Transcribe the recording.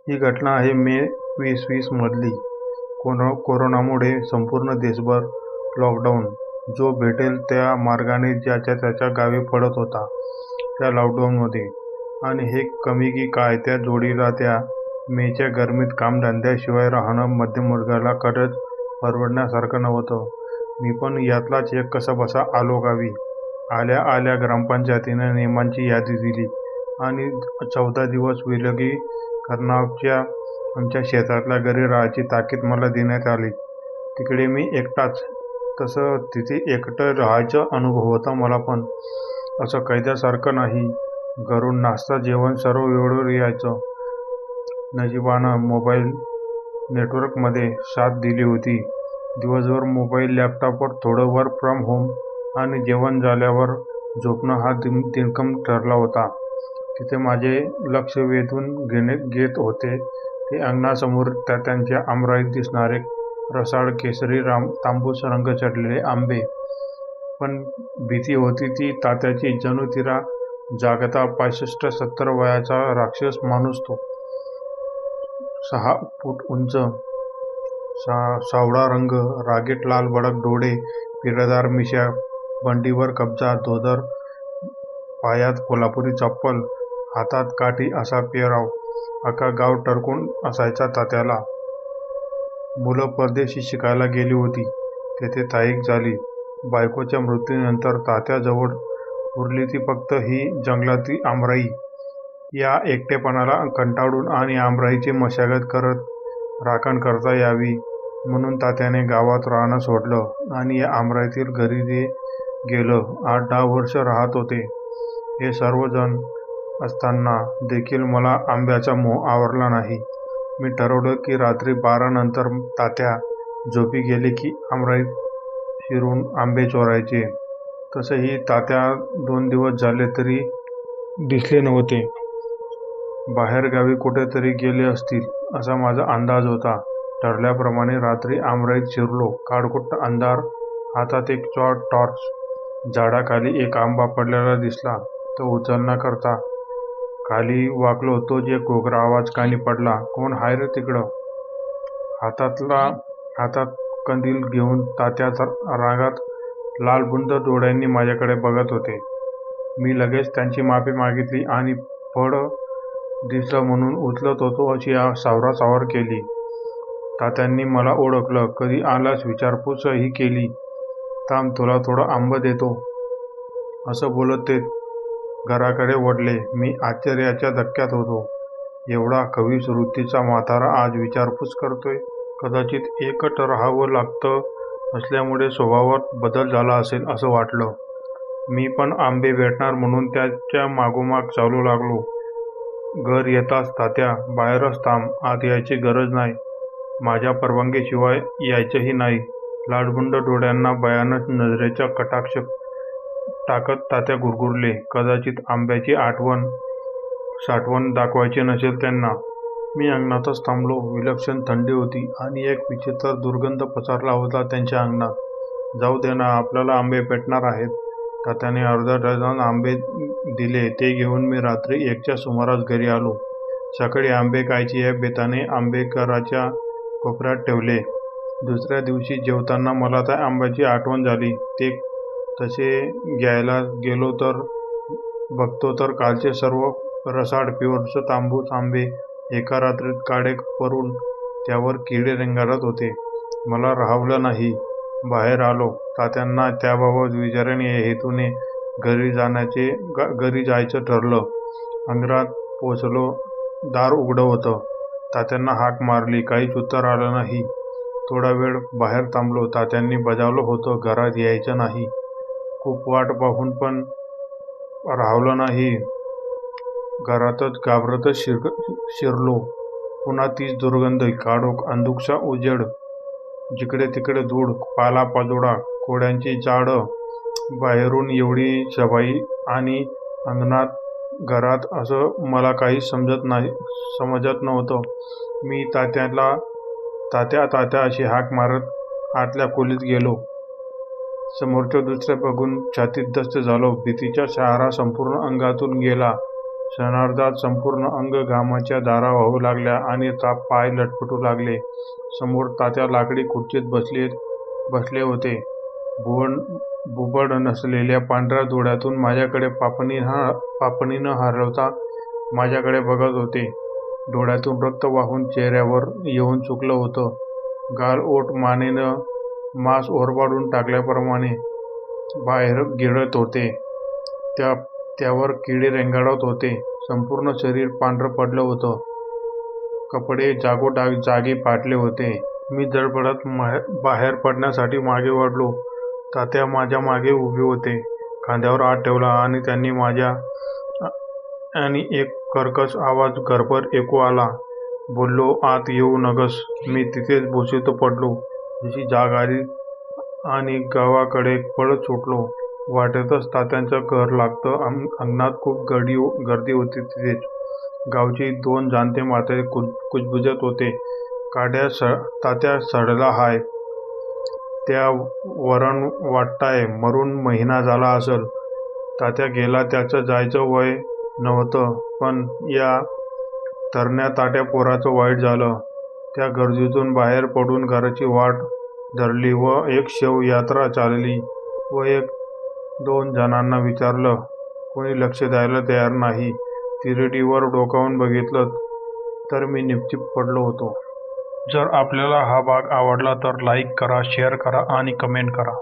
ही घटना आहे मे 2020 मधली. कोरोनामुळे संपूर्ण देशभर लॉकडाऊन. जो भेटेल त्या मार्गाने ज्याच्या त्याच्या गावी पडत होता त्या लॉकडाऊनमध्ये. आणि हे कमी की काय, त्या जोडीला त्या मेच्या गरमीत कामधंद्याशिवाय राहणं मध्यमवर्गाला खरंच परवडण्यासारखं नव्हतं. मी पण यातलाच एक कसाबसा आलो गावी. आल्या आल्या ग्रामपंचायतीने नियमांची यादी दिली आणि 14 दिवस विलगीकरणाच्या आमच्या शेतातल्या घरी राहायची ताकीद मला देण्यात आली. तिकडे मी एकटाच. तसं तिथे एकटं राहायचा अनुभव होता मला, पण असं कैद्यासारखं नाही. घरून नाश्ता जेवण सर्व वेळेवर यायचं. नशिबानं मोबाईल नेटवर्कमध्ये साथ दिली होती. दिवसभर मोबाईल लॅपटॉपवर थोडं वर्क फ्रॉम होम आणि जेवण झाल्यावर झोपणं हा दिनक्रम ठरला होता. तिथे माझे लक्ष वेधून घेत होते ते अंगणासमोर त्यांच्या आमराईत दिसणारे रसाळ केसरी तांबूस रंग चढलेले आंबे. पण भीती होती ती तात्याची. जणू तिला जागता 65-70 वयाचा राक्षस माणूस तो. 6 फूट उंच, सावळा रंग, रागीट लाल भडक डोळे, पिळदार मिशा, बंडीवर कब्जा, धोदर, पायात कोल्हापुरी चप्पल, हातात काठी असा पेहराव. अख्खा गाव टरकून असायचा तात्याला. मुलं परदेशी शिकायला गेली होती, तेथे स्थायिक झाली. बायकोच्या मृत्यूनंतर तात्याजवळ उरली ती फक्त ही जंगलातली आमराई. या एकटेपणाला कंटाळून आणि आमराईची मशागत करत राखण करता यावी म्हणून तात्याने गावात राहणं सोडलं आणि या आमराईतील घरी ते गेलं. 8-10 वर्ष राहत होते. हे सर्वजण असताना देखील मला आंब्याचा मोह आवरला नाही. मी ठरवलं की रात्री 12 नंतर तात्या झोपी गेले की आमराईत शिरून आंबे चोरायचे. तसंही तात्या 2 दिवस झाले तरी दिसले नव्हते. बाहेरगावी कुठेतरी गेले असतील असा माझा अंदाज होता. ठरल्याप्रमाणे रात्री आमराईत शिरलो. काळकुट्ट अंधार, हातात एक टॉर्च. झाडाखाली एक आंबा पडलेला दिसला. तो उचलण्याकरता खाली वाकलो. तोच एक घोगरा आवाज कानी पडला. कोण हाय रे तिकडं? हातात कंदील घेऊन तात्या रागात लालबुंद डोळ्यांनी माझ्याकडे बघत होते. मी लगेच त्यांची माफी मागितली आणि फळ दिसलं म्हणून उचलत होतो अशी सावरासावर केली. तात्यांनी मला ओळखलं. कधी आलास विचारपूसही केली. थांब, तुला थोडं आंबं देतो असं बोलत ते घराकडे वळले. मी आश्चर्याच्या धक्क्यात होतो. एवढा खवीस वृत्तीचा म्हातारा आज विचारपूस करतोय. कदाचित एकटं राहावं लागतं असल्यामुळे स्वभावात बदल झाला असेल असं वाटलं. मी पण आंबे भेटणार म्हणून त्याच्या मागोमाग चालू लागलो. घर येताच तात्या, बाहेरच थांब, आत यायची गरज नाही. माझ्या परवानगीशिवाय यायचंही नाही. लालबुंड डोळ्यांना भयानक नजरेचा कटाक्ष टाकत तात्या गुरगुरले. कदाचित आंब्याची साठवण दाखवायची नसेल त्यांना. मी अंगणातच थांबलो. विलक्षण थंडी होती आणि एक विचित्र दुर्गंध पसरला होता त्यांच्या अंगणात. जाऊ दे ना, आपल्याला आंबे भेटणार आहेत. तात्याने अर्धा डझन आंबे दिले. ते घेऊन मी रात्री 1च्या सुमारास घरी आलो. सकाळी आंबे खायचे या बेताने आंबे घराच्या कोपऱ्यात ठेवले. दुसऱ्या दिवशी जेवताना मला त्या आंब्याची आठवण झाली. ते तसे घ्यायला गेलो तर बघतो तर कालचे सर्व रसाळ प्युअर तांबूस आंबे एका रात्रीत काळे पडून त्यावर किडे रेंगाळत होते. मला राहावलं नाही. बाहेर आलो. तात्यांना त्याबाबत विचारणे हेतूने घरी जायचं ठरलं. अंगणात पोचलो. दार उघडं होतं. तात्यांना हाक मारली. काहीच उत्तर आलं नाही. थोडा वेळ बाहेर थांबलो. तात्यांनी बजावलं होतं घरात यायचं नाही. खूप वाट पाहून पण राहावलं नाही. घरातच घाबरतच शिरलो. पुन्हा तीच दुर्गंध, काळोख, अंधुकसा उजेड, जिकडे तिकडे धूळ, पालापाचोळा, कोळ्यांची झाडं, बाहेरून एवढी सफाई आणि अंगणात घरात असं मला काही समजत नव्हतं. मी तात्या अशी हाक मारत आतल्या खोलीत गेलो. समोरच्या दुसऱ्या बघून छातीत दस्त झालो. भीतीचा शहारा संपूर्ण अंगातून गेला. क्षणार्धात संपूर्ण अंग घामाच्या धारा वाहू लागल्या आणि पाय लटपटू लागले. समोर तात्या लाकडी खुर्चीत बसले होते. बुबड नसलेल्या पांढऱ्या डोळ्यातून माझ्याकडे पापणीनं हरवता माझ्याकडे बघत होते. डोळ्यातून रक्त वाहून चेहऱ्यावर येऊन चुकलं होतं. गाल ओठ मानेनं मांस ओरबाडून टाकल्याप्रमाणे बाहेर गिळत होते. त्यावर किडे रेंगाळत होते. संपूर्ण शरीर पांढरं पडलं होतं. कपडे जागी फाटले होते. मी धडपडत बाहेर पडण्यासाठी मागे वळलो. तात्या माझ्या मागे उभे होते. खांद्यावर हात ठेवला आणि त्यांनी आणि एक कर्कश आवाज घरभर ऐकू आला. बोललो, आत येऊ नगस. मी तिथेच बोसीत पडलो. जशी जाग आली आणि गावाकडे पळत सुटलो. वाटेतच तात्यांचं घर लागतं. अंगणात खूप गर्दी होती. तिथेच गावची 2 जाणते म्हातारे कुजबुजत होते. तात्या सडला हाय. त्या वरण वाटताय. मरून महिना झाला असल. तात्या गेला. त्याचं जायचं वय नव्हतं. पण या तरण्या ताट्या पोराचं वाईट झालं. त्या गर्दीतून बाहेर पडून घराची वाट धरली व एक शव यात्रा चालली व 1-2 जणांना विचारलं. कोणी लक्ष द्यायला तयार नाही. तिरडीवर डोकावून बघितलं तर मी निपचिप पडलो होतो. जर आपल्याला हा भाग आवडला तर लाईक करा, शेअर करा आणि कमेंट करा.